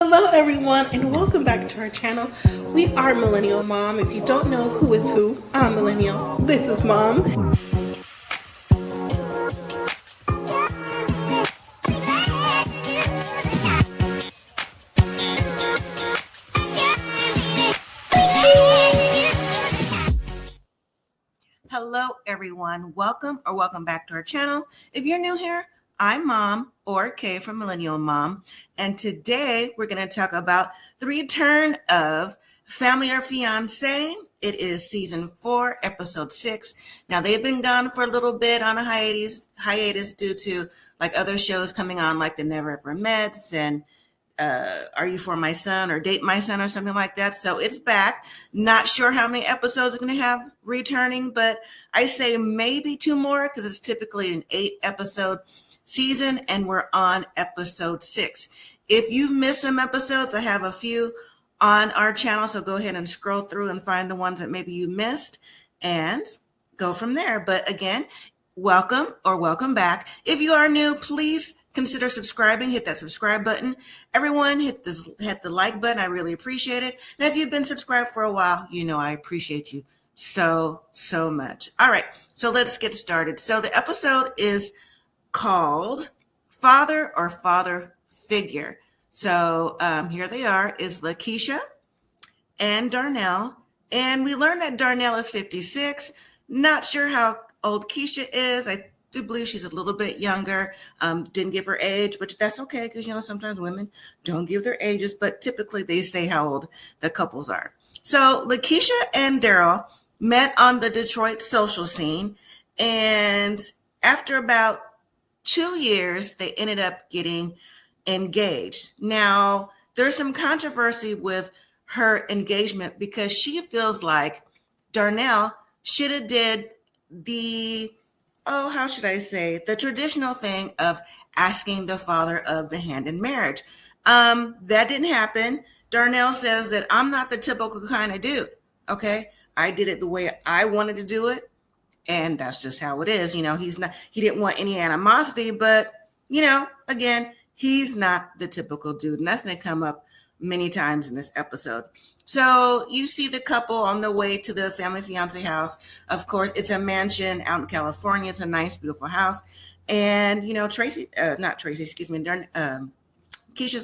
Hello everyone and welcome back to our channel. We are Millennial Mom. If you don't know who is who, I'm Millennial. This is Mom. Hello everyone. Welcome back to our channel. If you're new here, I'm Mom, or Kay from Millennial Mom, and today we're going to talk about the return of Family or Fiancé. It is season 4, episode 6. Now they've been gone for a little bit on a hiatus due to like other shows coming on, like the Never Ever Mets and Are You For My Son or Date My Son or something like that. So it's back. Not sure how many episodes are going to have returning, but I say maybe 2 more because it's typically an 8-episode season and we're on episode 6. If you've missed some episodes, I have a few on our channel, so go ahead and scroll through and find the ones that maybe you missed and go from there. But again, welcome back. If you are new, please consider subscribing. Hit that subscribe button. Everyone hit the like button. I really appreciate it. And if you've been subscribed for a while, you know I appreciate you so much. All right, so let's get started. So the episode is called Father or Father Figure. So here they are, is Lakeisha and Darnell. And we learned that Darnell is 56. Not sure how old Keisha is. I do believe she's a little bit younger. Didn't give her age, which that's okay because, you know, sometimes women don't give their ages, but typically they say how old the couples are. So Lakeisha and Daryl met on the Detroit social scene, and after about 2 years, they ended up getting engaged. Now, there's some controversy with her engagement because she feels like Darnell should have did the traditional thing of asking the father of the hand in marriage. That didn't happen. Darnell says that I'm not the typical kind of dude. Okay. I did it the way I wanted to do it. And that's just how it is. You know, he didn't want any animosity, but you know, again, he's not the typical dude. And that's going to come up many times in this episode. So you see the couple on the way to the family fiancé house. Of course, it's a mansion out in California. It's a nice, beautiful house. And, you know, Keisha's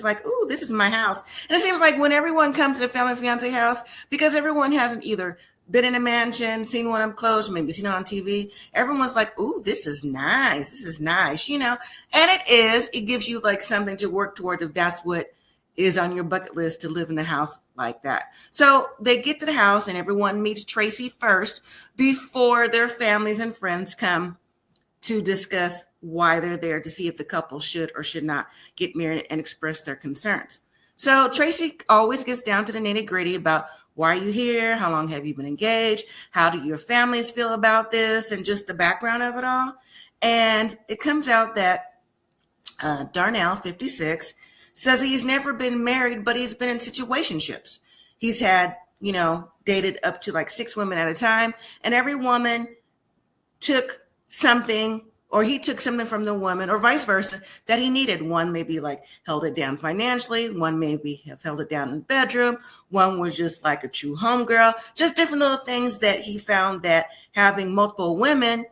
like, ooh, this is my house. And it seems like when everyone comes to the family fiancé house, because everyone hasn't either been in a mansion, seen one up close, maybe seen it on TV, everyone's like, ooh, this is nice, you know. And it gives you like something to work toward if that's what is on your bucket list, to live in the house like that. So they get to the house and everyone meets Tracy first before their families and friends come to discuss why they're there, to see if the couple should or should not get married and express their concerns. So Tracy always gets down to the nitty-gritty about why are you here? How long have you been engaged? How do your families feel about this? And just the background of it all. And it comes out that Darnell, 56, says he's never been married, but he's been in situationships. He's had, you know, dated up to like 6 women at a time, and every woman took something, or he took something from the woman, or vice versa, that he needed. One maybe like held it down financially, one maybe have held it down in the bedroom, one was just like a true homegirl, just different little things that he found that having multiple women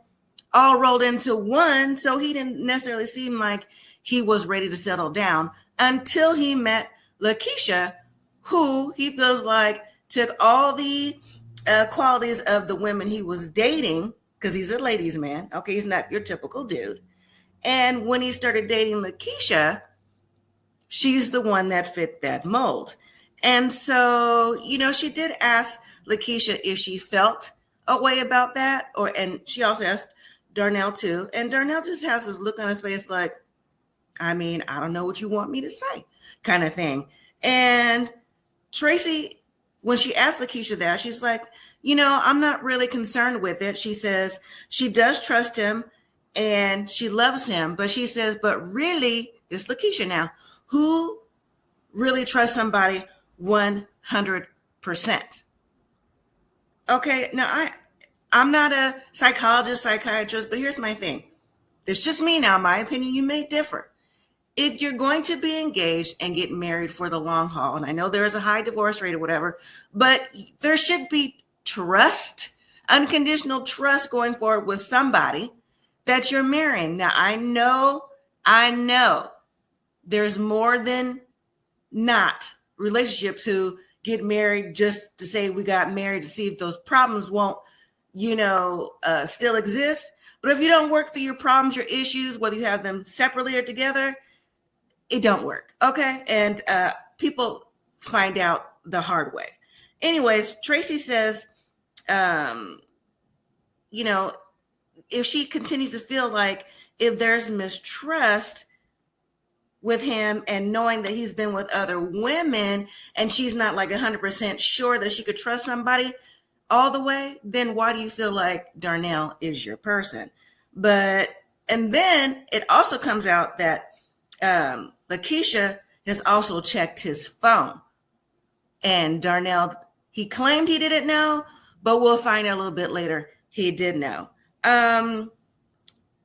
all rolled into one, so he didn't necessarily seem like he was ready to settle down until he met Lakeisha, who he feels like took all the qualities of the women he was dating, because he's a ladies' man. Okay, he's not your typical dude. And when he started dating Lakeisha, she's the one that fit that mold. And so, you know, she did ask Lakeisha if she felt a way about that, and she also asked Darnell too. And Darnell just has this look on his face like, I mean, I don't know what you want me to say, kind of thing. And Tracy, when she asked Lakeisha that, she's like, you know, I'm not really concerned with it. She says she does trust him and she loves him, but she says, but really, it's Lakeisha now, who really trusts somebody 100%. Okay, now I'm not a psychiatrist, but here's my thing. It's just me now. My opinion, you may differ. if you're going to be engaged and get married for the long haul, and I know there is a high divorce rate or whatever, but there should be trust, unconditional trust going forward with somebody that you're marrying. Now, I know there's more than not relationships who get married just to say we got married to see if those problems won't, still exist. But if you don't work through your problems, your issues, whether you have them separately or together, it don't work. Okay. And people find out the hard way. Anyways, Tracy says, if she continues to feel like if there's mistrust with him and knowing that he's been with other women and she's not like 100% sure that she could trust somebody all the way, then why do you feel like Darnell is your person? And then it also comes out that Lakeisha has also checked his phone. And Darnell, he claimed he didn't know, but we'll find out a little bit later he did know.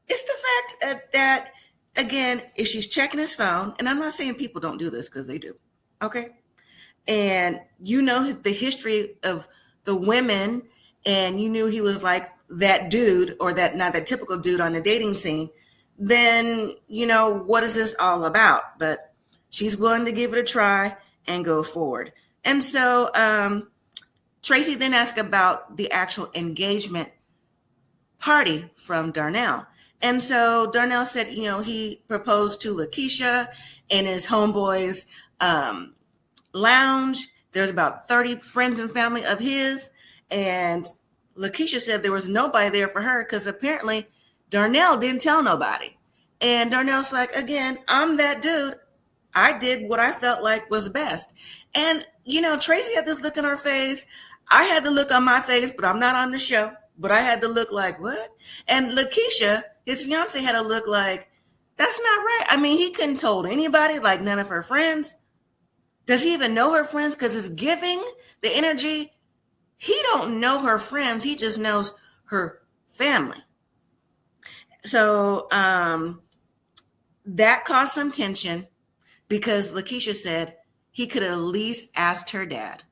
It's the fact that, again, if she's checking his phone, and I'm not saying people don't do this because they do, okay? And the history of the women, and you knew he was like that dude or that not that typical dude on the dating scene, then, what is this all about? But she's willing to give it a try and go forward. And so Tracy then asked about the actual engagement party from Darnell. And so Darnell said, he proposed to Lakeisha in his homeboy's lounge. There's about 30 friends and family of his. And Lakeisha said there was nobody there for her because apparently Darnell didn't tell nobody. And Darnell's like, again, I'm that dude. I did what I felt like was best. And, Tracy had this look on her face. I had the look on my face, but I'm not on the show. But I had to look like, what? And Lakeisha, his fiance, had a look like, that's not right. I mean, he couldn't told anybody, like none of her friends. Does he even know her friends? Because it's giving the energy. He don't know her friends. He just knows her family. So that caused some tension because Lakeisha said he could have at least asked her dad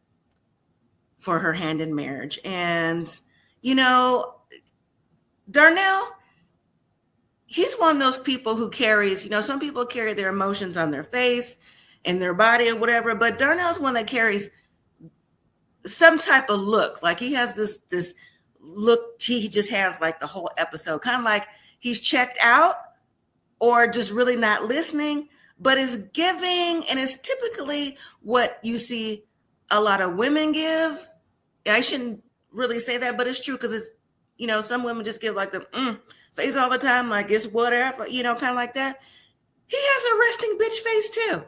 for her hand in marriage. And, Darnell, he's one of those people who carries, some people carry their emotions on their face and their body or whatever, but Darnell's one that carries some type of look. Like he has this look, he just has like the whole episode, kind of like he's checked out or just really not listening, but is giving, and it's typically what you see a lot of women give. I shouldn't really say that, but it's true because it's, some women just give like the face all the time, like it's whatever, kind of like that. He has a resting bitch face too,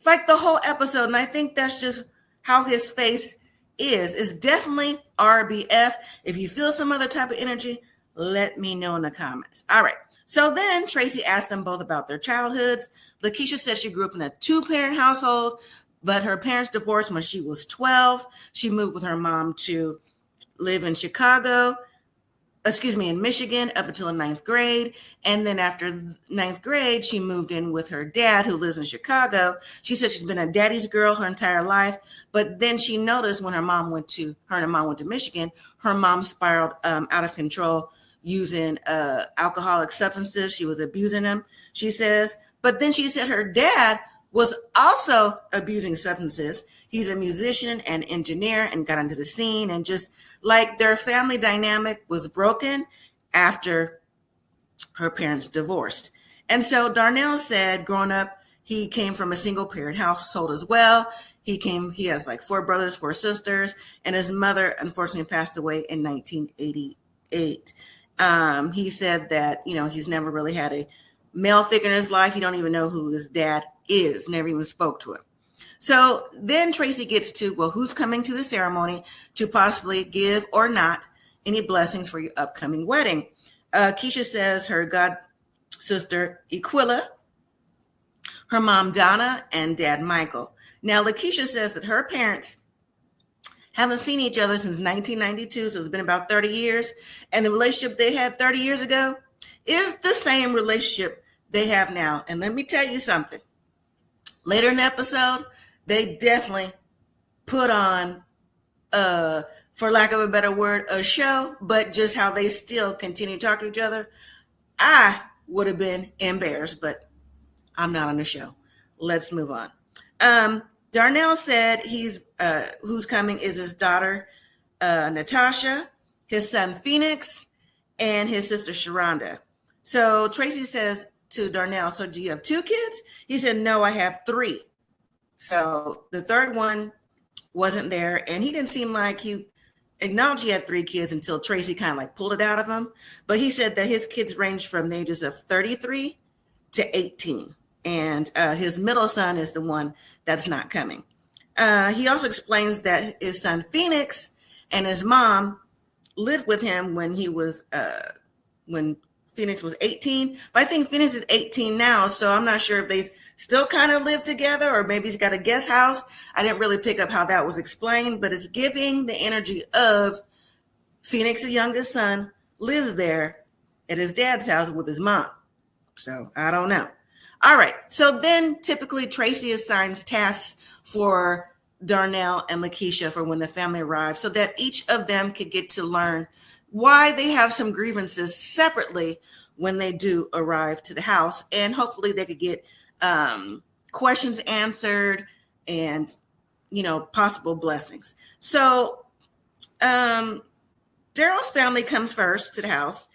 like the whole episode. And I think that's just how his face is. It's definitely RBF. If you feel some other type of energy, let me know in the comments. All right. So then Tracy asked them both about their childhoods. Lakeisha said she grew up in a 2-parent household, but her parents divorced when she was 12. She moved with her mom to live in Michigan up until the 9th grade. And then after 9th grade, she moved in with her dad who lives in Chicago. She said she's been a daddy's girl her entire life. But then she noticed when her and her mom went to Michigan, her mom spiraled out of control using alcoholic substances. She was abusing them, she says. But then she said her dad was also abusing substances. He's a musician and engineer and got into the scene, and just like their family dynamic was broken after her parents divorced. And so Darnell said growing up, he came from a single parent household as well. He has like 4 brothers, 4 sisters, and his mother unfortunately passed away in 1988. He said that, he's never really had a male figure in his life. He don't even know who his dad is, never even spoke to him. So then Tracy gets to, well, who's coming to the ceremony to possibly give or not any blessings for your upcoming wedding? Keisha says her god sister Equilla, her mom Donna, and dad Michael. Now Lakeisha says that her parents haven't seen each other since 1992, so it's been about 30 years. And the relationship they had 30 years ago is the same relationship they have now. And let me tell you something. Later in the episode, they definitely put on, for lack of a better word, a show, but just how they still continue to talk to each other. I would have been embarrassed, but I'm not on the show. Let's move on. Darnell said who's coming is his daughter, Natasha, his son, Phoenix, and his sister, Sharonda. So Tracy says to Darnell, so do you have 2 kids? He said, no, I have 3. So the third one wasn't there, and he didn't seem like he acknowledged he had 3 kids until Tracy kind of like pulled it out of him. But he said that his kids range from the ages of 33 to 18. And his middle son is the one that's not coming. He also explains that his son Phoenix and his mom lived with him when Phoenix was 18. But I think Phoenix is 18 now, so I'm not sure if they still kind of live together or maybe he's got a guest house. I didn't really pick up how that was explained, but it's giving the energy of Phoenix's youngest son lives there at his dad's house with his mom. So I don't know. All right. So then typically Tracy assigns tasks for Darnell and Lakeisha for when the family arrives so that each of them could get to learn why they have some grievances separately when they do arrive to the house. And hopefully they could get questions answered and, possible blessings. So Daryl's family comes first to the house.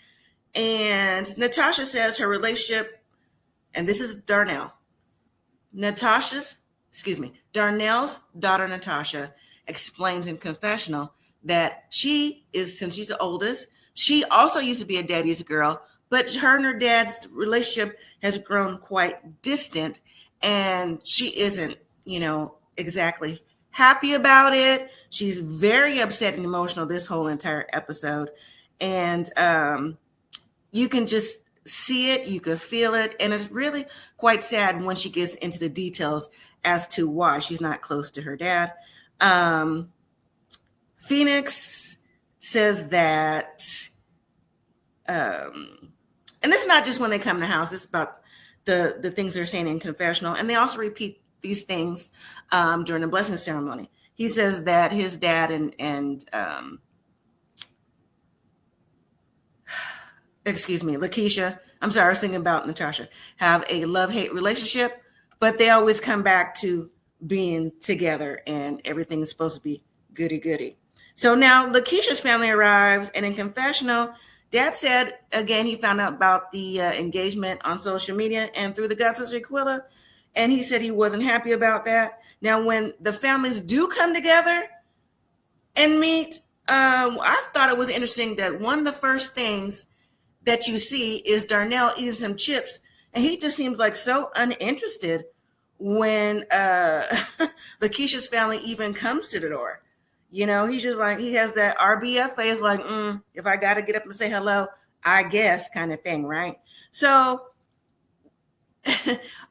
And Natasha says her relationship, and this is Darnell. Darnell's daughter, Natasha, explains in confessional that she is, since she's the oldest, she also used to be a daddy's girl, but her and her dad's relationship has grown quite distant, and she isn't, exactly happy about it. She's very upset and emotional this whole entire episode, and you can just see it, you can feel it, and it's really quite sad when she gets into the details as to why she's not close to her dad. Phoenix says that, and it's not just when they come to the house, it's about the things they're saying in confessional, and they also repeat these things during the blessing ceremony. He says that his dad and Lakeisha, I'm sorry, I was thinking about Natasha, have a love-hate relationship, but they always come back to being together and everything is supposed to be goody-goody. So now Lakeisha's family arrives, and in confessional, Dad said, again, he found out about the engagement on social media and through the Godsister Aquila, and he said he wasn't happy about that. Now, when the families do come together and meet, I thought it was interesting that one of the first things that you see is Darnell eating some chips, and he just seems like so uninterested when Lakeisha's family even comes to the door. He's just like, he has that RBF face, like, if I got to get up and say hello, I guess, kind of thing, right? So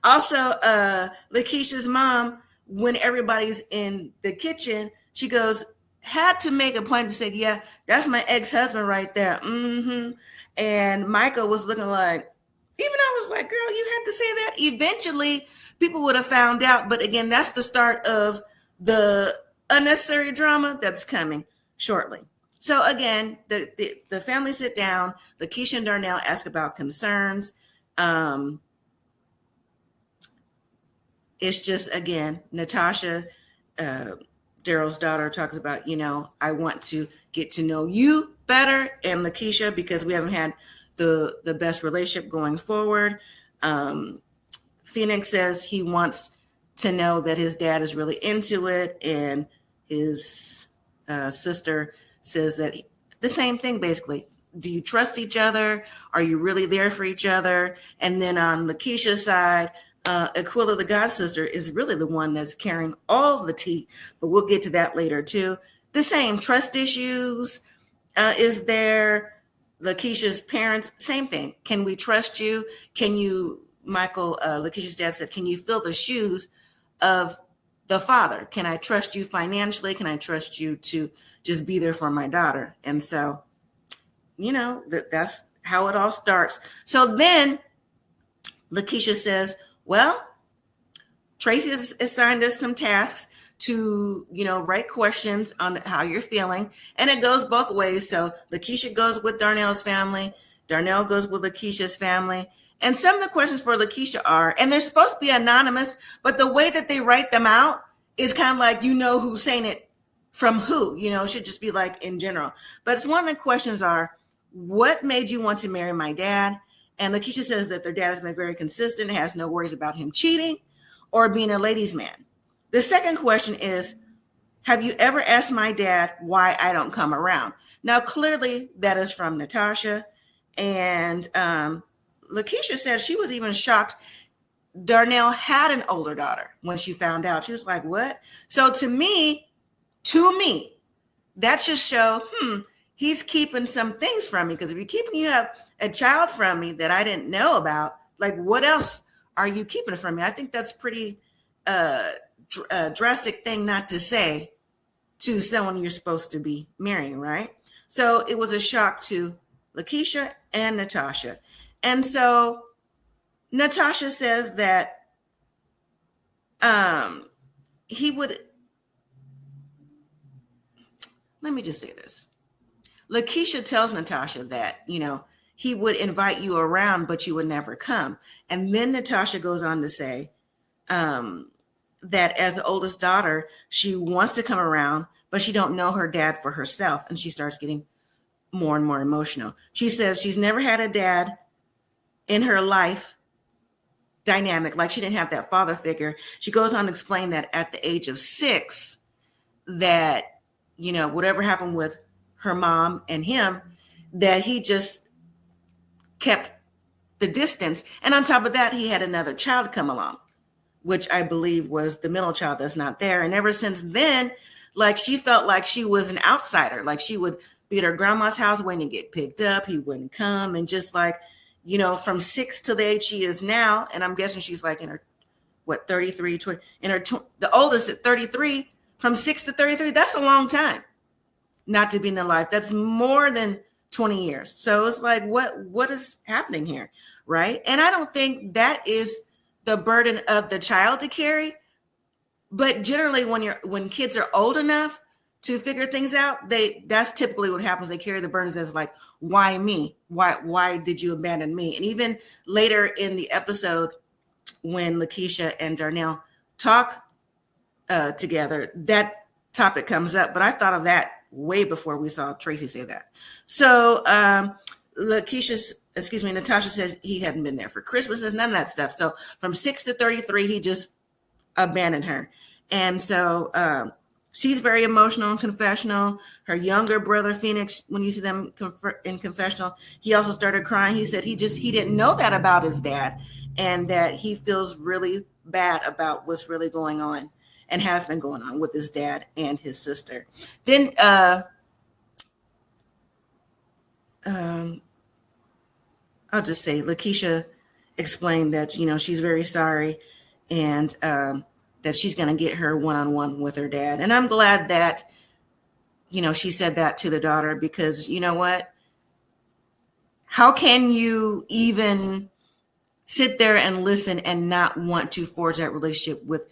also, Lakeisha's mom, when everybody's in the kitchen, she had to make a point to say, yeah, that's my ex-husband right there. And Michael was looking like, even I was like, girl, you had to say that. Eventually, people would have found out. But again, that's the start of the unnecessary drama that's coming shortly. So again, the family sit down. Lakeisha and Darnell ask about concerns. It's just, again, Natasha, Daryl's daughter, talks about, I want to get to know you better, and Lakeisha, because we haven't had the best relationship going forward. Phoenix says he wants to know that his dad is really into it, and his sister says that the same thing, basically. Do you trust each other? Are you really there for each other? And then on Lakeisha's side, Aquila, the god sister, is really the one that's carrying all the tea, but we'll get to that later too. The same trust issues is there. Lakeisha's parents, same thing. Can we trust you? Can you, Michael, Lakeisha's dad said, can you fill the shoes of the father? Can I trust you financially? Can I trust you to just be there for my daughter? And so, that's how it all starts. So then Lakeisha says, well, Tracy has assigned us some tasks to, write questions on how you're feeling. And it goes both ways. So Lakeisha goes with Darnell's family. Darnell goes with Lakeisha's family. And some of the questions for Lakeisha are, and they're supposed to be anonymous, but the way that they write them out is kind of like, who's saying it from who, it should just be like in general. But one of the questions are, what made you want to marry my dad? And Lakeisha says that their dad has been very consistent, has no worries about him cheating or being a ladies' man. The second question is, have you ever asked my dad why I don't come around? Now, clearly that is from Natasha. And Lakeisha said she was even shocked Darnell had an older daughter when she found out. She was like, what? So to me, that should show, he's keeping some things from me. Because if you have a child from me that I didn't know about, like, what else are you keeping it from me? I think that's pretty drastic thing not to say to someone you're supposed to be marrying, right? So it was a shock to Lakeisha and Natasha. And so Natasha says that he would, let me just say this. Lakeisha tells Natasha that, he would invite you around, but you would never come. And then Natasha goes on to say that as the oldest daughter, she wants to come around, but she don't know her dad for herself. And she starts getting more and more emotional. She says she's never had a dad in her life dynamic, like she didn't have that father figure. She goes on to explain that at the age of 6, that, whatever happened with her mom and him, that he just kept the distance. And on top of that, he had another child come along, which I believe was the middle child that's not there. And ever since then, like, she felt like she was an outsider. Like, she would be at her grandma's house waiting to get picked up. He wouldn't come. And just like, from 6 to the age she is now, and I'm guessing she's like in her, 33, 20, the oldest at 33, from 6 to 33, that's a long time not to be in the life. That's more than 20 years. So it's like, what is happening here, right? And I don't think that is the burden of the child to carry. But generally, when kids are old enough to figure things out, that's typically what happens. They carry the burdens as like, why me? Why did you abandon me? And even later in the episode, when Lakeisha and Darnell talk together, that topic comes up. But I thought of that way before we saw Tracy say that. So Natasha said he hadn't been there for Christmases, none of that stuff. So from 6 to 33, he just abandoned her. And so she's very emotional and confessional. Her younger brother, Phoenix, when you see them in confessional, he also started crying. He said he didn't know that about his dad, and that he feels really bad about what's really going on and has been going on with his dad and his sister. Then I'll just say Lakeisha explained that, she's very sorry, and that she's going to get her one-on-one with her dad. And I'm glad that, she said that to the daughter, because you know what? How can you even sit there and listen and not want to forge that relationship with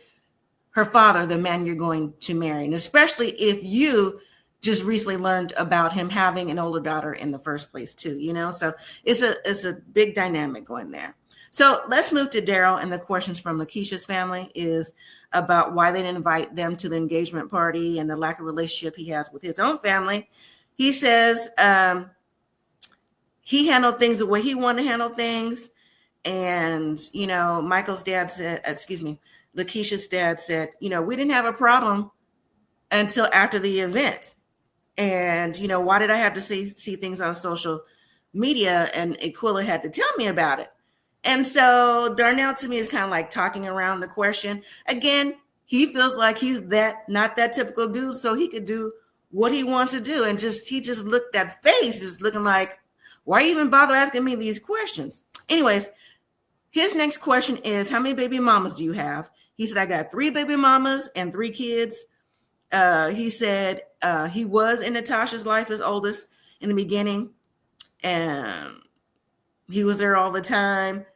her father, the man you're going to marry? And especially if you just recently learned about him having an older daughter in the first place too, So it's a big dynamic going there. So let's move to Daryl, and the questions from Lakeisha's family is about why they didn't invite them to the engagement party and the lack of relationship he has with his own family. He says he handled things the way he wanted to handle things. And, Lakeisha's dad said, we didn't have a problem until after the event. And, why did I have to see things on social media? And Aquila had to tell me about it. And so Darnell, to me, is kind of like talking around the question. Again, he feels like he's not that typical dude, so he could do what he wants to do. And he just looked, that face just looking like, why even bother asking me these questions? Anyways, his next question is, how many baby mamas do you have? He said, I got 3 baby mamas and 3 kids. He said he was in Natasha's life as oldest in the beginning, and he was there all the time.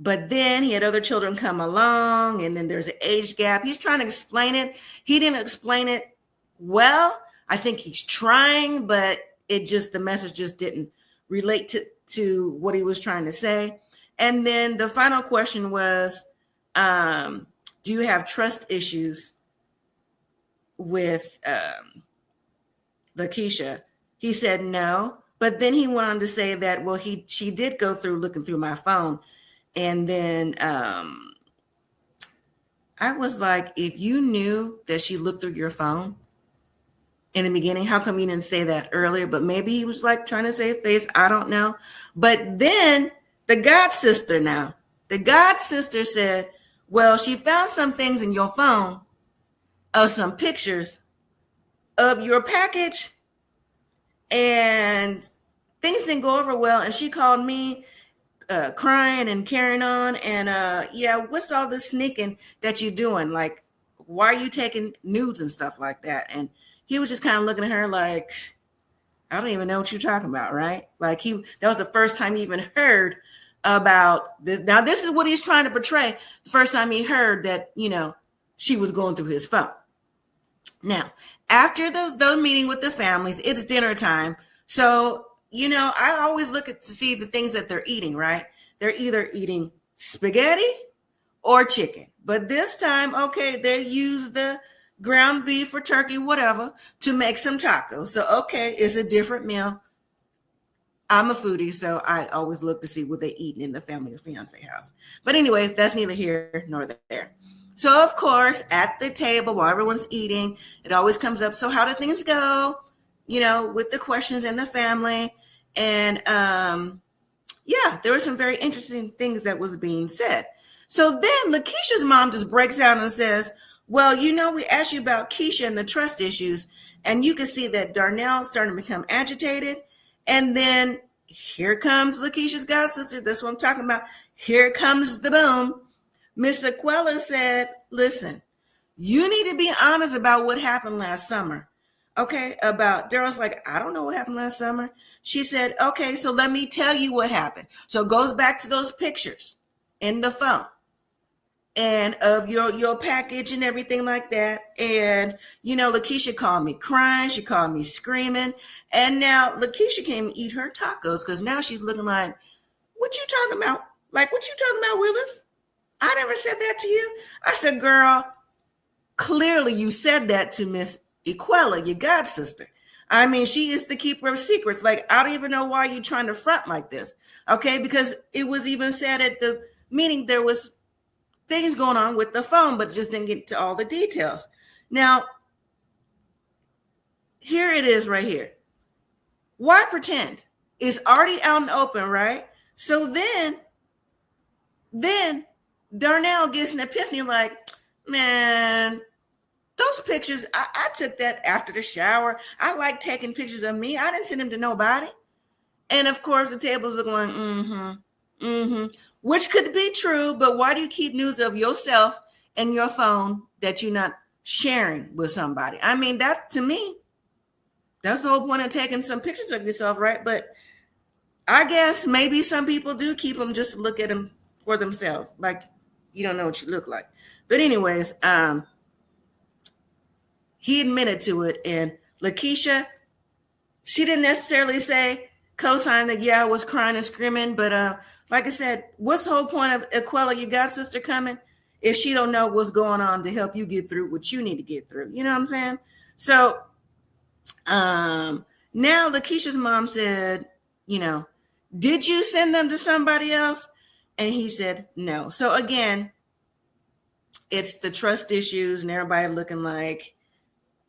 But then he had other children come along, and then there's an age gap. He's trying to explain it. He didn't explain it well. I think he's trying, but the message just didn't relate to what he was trying to say. And then the final question was, do you have trust issues with Lakeisha? He said no, but then he went on to say that, well, she did go through looking through my phone. And then I was like, if you knew that she looked through your phone in the beginning, how come you didn't say that earlier? But maybe he was like trying to save face. I don't know. But then the god sister said, well, she found some things in your phone of some pictures of your package, and things didn't go over well. And she called me crying and carrying on. And yeah, what's all this sneaking that you're doing? Like, why are you taking nudes and stuff like that? And he was just kind of looking at her like, I don't even know what you're talking about, right? Like that was the first time he even heard about this. Now, this is what he's trying to portray. The first time he heard that, she was going through his phone. Now, after those meeting with the families, it's dinner time. So, I always look to see the things that they're eating, right? They're either eating spaghetti or chicken. But this time, okay, they use the ground beef or turkey, whatever, to make some tacos. So, okay, it's a different meal. I'm a foodie, so I always look to see what they're eating in the family or fiance house. But anyways, that's neither here nor there. So, of course, at the table while everyone's eating, it always comes up, so how do things go, with the questions in the family? And, yeah, there were some very interesting things that was being said. So then Lakeisha's mom just breaks out and says, well, we asked you about Keisha and the trust issues, and you can see that Darnell starting to become agitated. And then here comes Lakeisha's god sister. That's what I'm talking about. Here comes the boom. Miss Aquella said, listen, you need to be honest about what happened last summer. Okay, Daryl's like, I don't know what happened last summer. She said, okay, so let me tell you what happened. So it goes back to those pictures in the phone and of your package and everything like that. And, Lakeisha called me crying. She called me screaming. And now Lakeisha came and eat her tacos because now she's looking like, what you talking about? Like, what you talking about, Willis? I never said that to you. I said, girl, clearly you said that to Miss Aquella, your god sister. I mean, she is the keeper of secrets. Like, I don't even know why you're trying to front like this. Okay, because it was even said at the meeting there was things going on with the phone, but just didn't get to all the details. Now, here it is right here. Why pretend? It's already out in the open, right? So then Darnell gets an epiphany like, man, those pictures, I took that after the shower. I like taking pictures of me. I didn't send them to nobody. And of course, the tables are going, which could be true, but why do you keep news of yourself and your phone that you're not sharing with somebody? I mean, that to me, that's the whole point of taking some pictures of yourself, right? But I guess maybe some people do keep them just to look at them for themselves. Like, you don't know what you look like. But anyways, he admitted to it. And Lakeisha, she didn't necessarily say, co-sign that, yeah, I was crying and screaming. But like I said, what's the whole point of Aquella, your god sister, coming if she don't know what's going on to help you get through what you need to get through? You know what I'm saying? So now Lakeisha's mom said, did you send them to somebody else? And he said, no. So again, it's the trust issues and everybody looking like,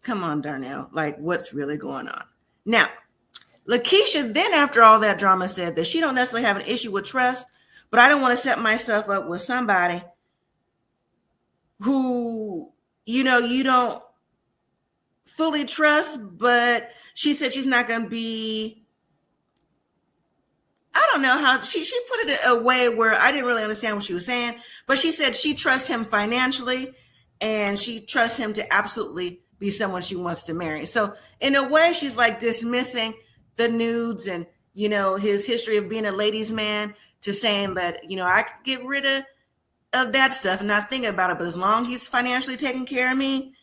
come on, Darnell, like what's really going on? Now, Lakeisha then after all that drama said that she don't necessarily have an issue with trust, but I don't want to set myself up with somebody who, you don't fully trust, but she said she's not going to be, I don't know how she put it a way where I didn't really understand what she was saying, but she said she trusts him financially and she trusts him to absolutely be someone she wants to marry. So in a way, she's like dismissing the nudes and, his history of being a ladies' man to saying that, you know, I could get rid of that stuff and not think about it. But as long as he's financially taking care of me,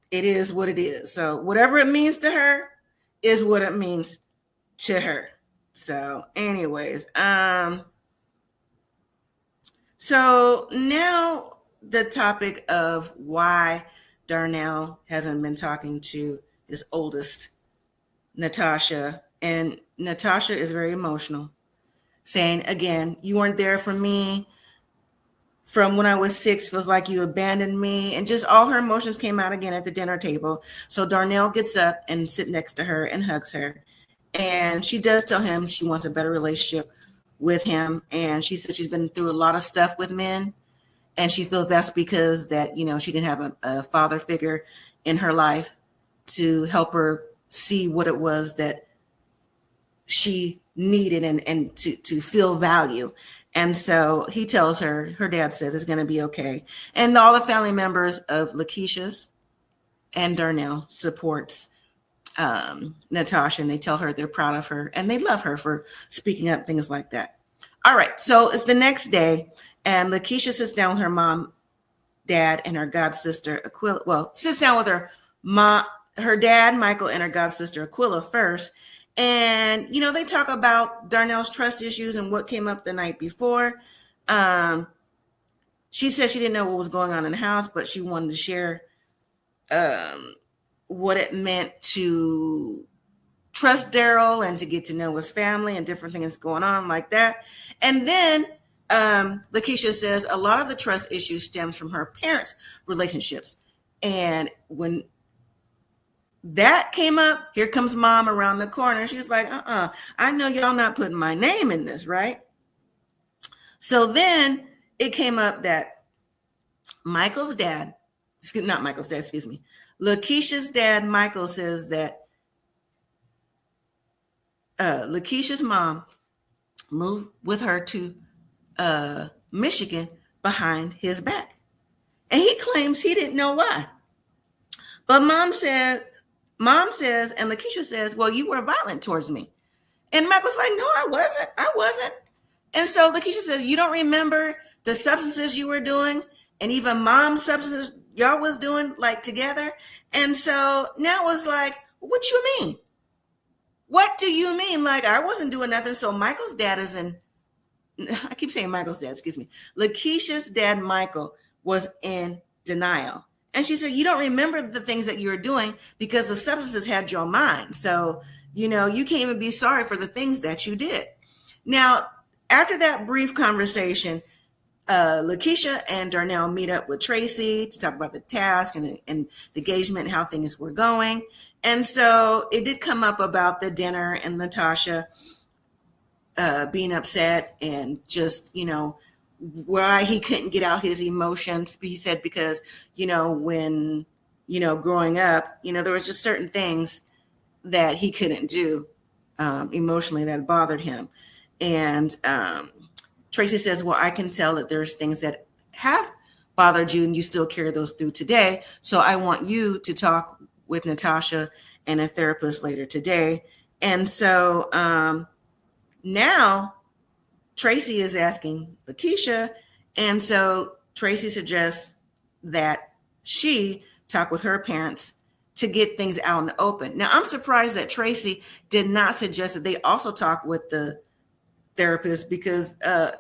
it is what it is. So whatever it means to her is what it means to her. So anyways, so now the topic of why Darnell hasn't been talking to his oldest, Natasha. And Natasha is very emotional, saying, again, you weren't there for me from when I was 6, feels like you abandoned me. And just all her emotions came out again at the dinner table. So Darnell gets up and sits next to her and hugs her. And she does tell him she wants a better relationship with him. And she said she's been through a lot of stuff with men. And she feels that's because that, you know, she didn't have a father figure in her life to help her see what it was that she needed and to feel value. And so he tells her, her dad says it's going to be okay. And all the family members of Lakeisha's and Darnell supports Natasha, and they tell her they're proud of her and they love her for speaking up, things like that. All right, so it's the next day, and Lakeisha sits down with her mom, dad, and her god sister Aquila. Well, sits down with her mom, her dad Michael, and her god sister Aquila first. And you know, they talk about Darnell's trust issues and what came up the night before. She said she didn't know what was going on in the house, but she wanted to share what it meant to trust Daryl and to get to know his family and different things going on like that. And then Lakeisha says a lot of the trust issues stems from her parents' relationships. And when that came up, here comes mom around the corner. She was like, I know y'all not putting my name in this, right? So then it came up that Lakeisha's dad, Michael, says that Lakeisha's mom moved with her to Michigan behind his back. And he claims he didn't know why. But mom says, and Lakeisha says, well, you were violent towards me. And Michael's like, no, I wasn't. And so Lakeisha says, you don't remember the substances you were doing and even mom's substances y'all was doing like together? And so now it's like, what you mean? What do you mean? Like, I wasn't doing nothing. So Michael's dad is I keep saying Michael's dad, excuse me. Lakeisha's dad, Michael, was in denial. And she said, you don't remember the things that you were doing because the substances had your mind. So, you know, you can't even be sorry for the things that you did. Now, after that brief conversation, Lakeisha and Darnell meet up with Tracy to talk about the task and the engagement and how things were going. And so it did come up about the dinner and Natasha being upset and just, you know, why he couldn't get out his emotions. He said because, you know, when, you know, growing up, you know, there was just certain things that he couldn't do emotionally that bothered him. And Tracy says, well, I can tell that there's things that have bothered you and you still carry those through today. So I want you to talk with Natasha and a therapist later today. And so now Tracy is asking Lakeisha. And so Tracy suggests that she talk with her parents to get things out in the open. Now, I'm surprised that Tracy did not suggest that they also talk with the therapist because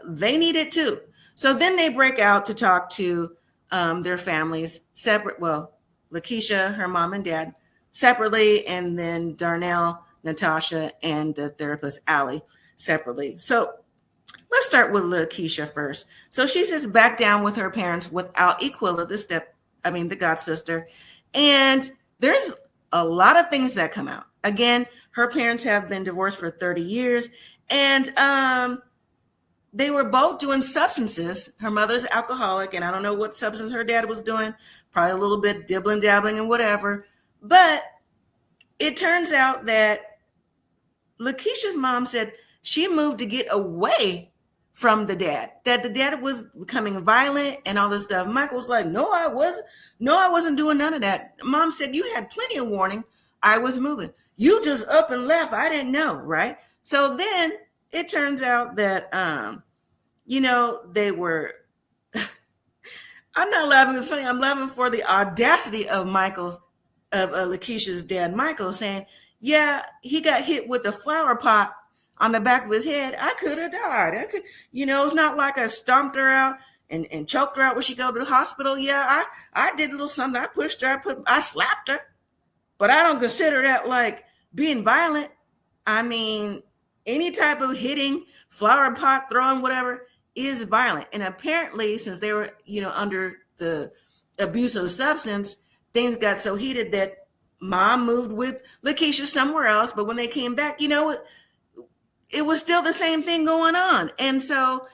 they need it too. So then they break out to talk to their families separate. Well, Lakeisha, her mom and dad separately, and then Darnell, Natasha, and the therapist, Allie, separately. So let's start with Lakeisha first. So she sits back down with her parents without Aquila, the god sister. And there's a lot of things that come out. Again, her parents have been divorced for 30 years. And they were both doing substances. Her mother's alcoholic, and I don't know what substance her dad was doing, probably a little bit dibbling, dabbling, and whatever. But it turns out that Lakeisha's mom said she moved to get away from the dad, that the dad was becoming violent and all this stuff. Michael was like, no, I wasn't doing none of that. Mom said, you had plenty of warning. I was moving. You just up and left. I didn't know, right? So then it turns out that they were. I'm not laughing. It's funny. I'm laughing for the audacity of Lakeisha's dad, Michael, saying, "Yeah, he got hit with a flower pot on the back of his head. I could have died. I could, it's not like I stomped her out and choked her out when she go to the hospital. Yeah, I did a little something. I pushed her. I slapped her, but I don't consider that like being violent. I mean, any type of hitting, flower pot throwing, whatever is violent. And apparently, since they were, under the abuse of substance, things got so heated that mom moved with Lakeisha somewhere else. But when they came back, it was still the same thing going on. And so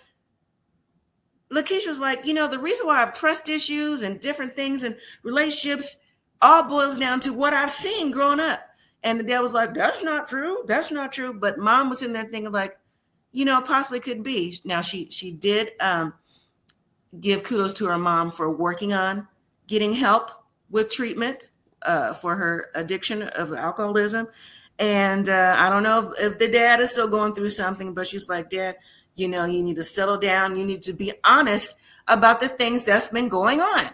Lakeisha was like, the reason why I have trust issues and different things and relationships all boils down to what I've seen growing up. And the dad was like, that's not true. That's not true. But mom was in there thinking like, possibly could be. Now she did give kudos to her mom for working on getting help with treatment for her addiction of alcoholism. And I don't know if the dad is still going through something, but she's like, Dad, you need to settle down. You need to be honest about the things that's been going on.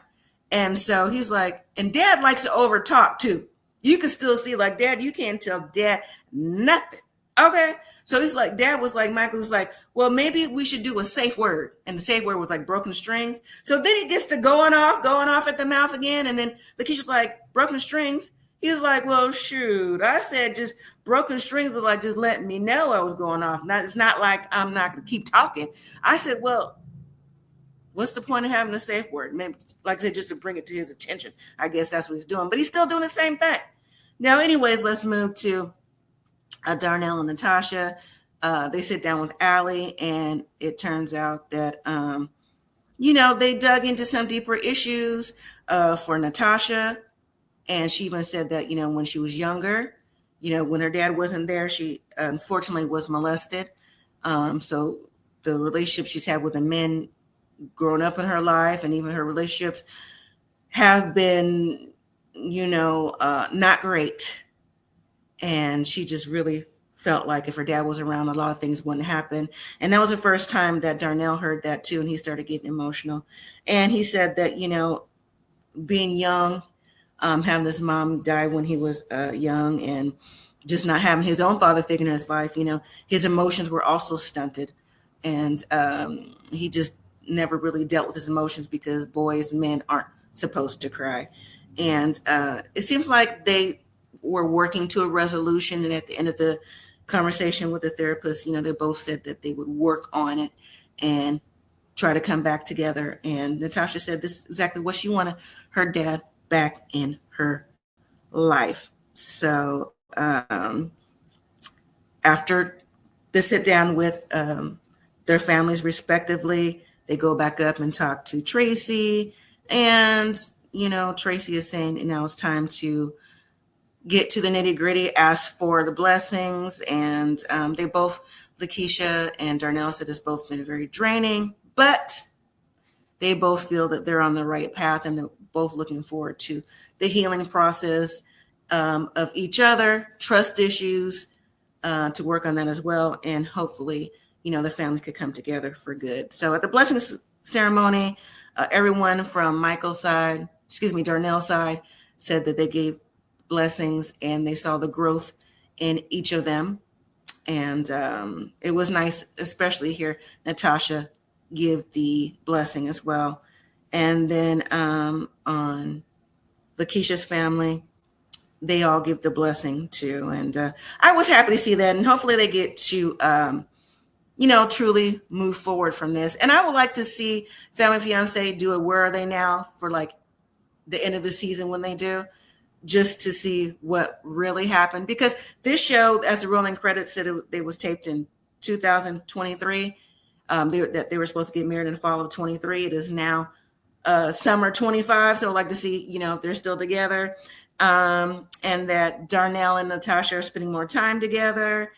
And so he's like, and Dad likes to over talk too. You can still see like, Dad, you can't tell Dad nothing. Okay. So he's like, Dad was like, Michael was like, well, maybe we should do a safe word. And the safe word was like broken strings. So then he gets to going off at the mouth again. And then Lakeisha's like, broken strings. He's like, well, shoot, I said just broken strings was like just letting me know I was going off. It's not like I'm not going to keep talking. I said, well, what's the point of having a safe word? Maybe, like I said, just to bring it to his attention. I guess that's what he's doing. But he's still doing the same thing. Now, anyways, let's move to Darnell and Natasha. They sit down with Allie, and it turns out that, they dug into some deeper issues for Natasha. And she even said that, when she was younger, when her dad wasn't there, she unfortunately was molested. So the relationship she's had with the men growing up in her life and even her relationships have been, not great. And she just really felt like if her dad was around, a lot of things wouldn't happen. And that was the first time that Darnell heard that too. And he started getting emotional. And he said that, being young, having his mom die when he was young and just not having his own father figure in his life, his emotions were also stunted. And he just never really dealt with his emotions because boys and men aren't supposed to cry. And it seems like they were working to a resolution. And at the end of the conversation with the therapist, they both said that they would work on it and try to come back together. And Natasha said this is exactly what she wanted, her dad back in her life. So after the sit down with their families respectively, they go back up and talk to Tracy. And, Tracy is saying, now it's time to get to the nitty gritty, ask for the blessings. And they both, Lakeisha and Darnell, said it's both been very draining, but they both feel that they're on the right path and they're both looking forward to the healing process of each other, trust issues, to work on that as well. And hopefully, the families could come together for good. So at the blessing ceremony, everyone from Darnell's side said that they gave blessings and they saw the growth in each of them. And it was nice, especially here, Natasha give the blessing as well. And then on Lakeisha's family, they all give the blessing too. And I was happy to see that. And hopefully they get to, truly move forward from this. And I would like to see Family Fiancé do a Where Are They Now for like the end of the season when they do, just to see what really happened. Because this show, as the rolling credits said, it was taped in 2023. They were supposed to get married in the fall of 23. It is now summer 25. So I'd like to see, if they're still together. And that Darnell and Natasha are spending more time together.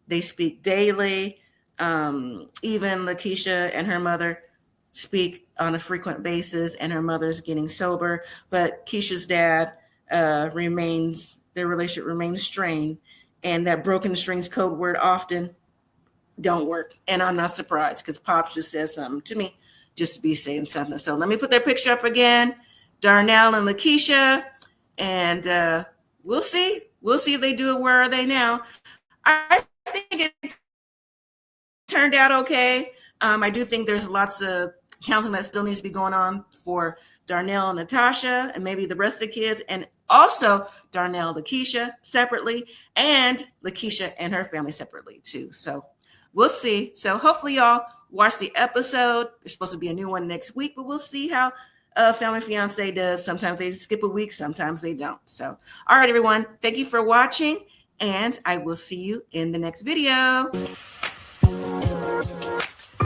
They speak daily. Even Lakeisha and her mother speak on a frequent basis, and her mother's getting sober. But Keisha's dad their relationship remains strained. and that broken strings code word often don't work. And I'm not surprised because Pops just said something to me just to be saying something. So let me put their picture up again, Darnell and Lakeisha, and we'll see. We'll see if they do it. Where are they now? I think it turned out okay. I do think there's lots of counseling that still needs to be going on for Darnell and Natasha and maybe the rest of the kids, and also Darnell, Lakeisha separately, and Lakeisha and her family separately too. So we'll see. So hopefully y'all watch the episode. There's supposed to be a new one next week, but we'll see how Family Fiance does. Sometimes they skip a week, sometimes they don't. So, all right, everyone. Thank you for watching, and I will see you in the next video.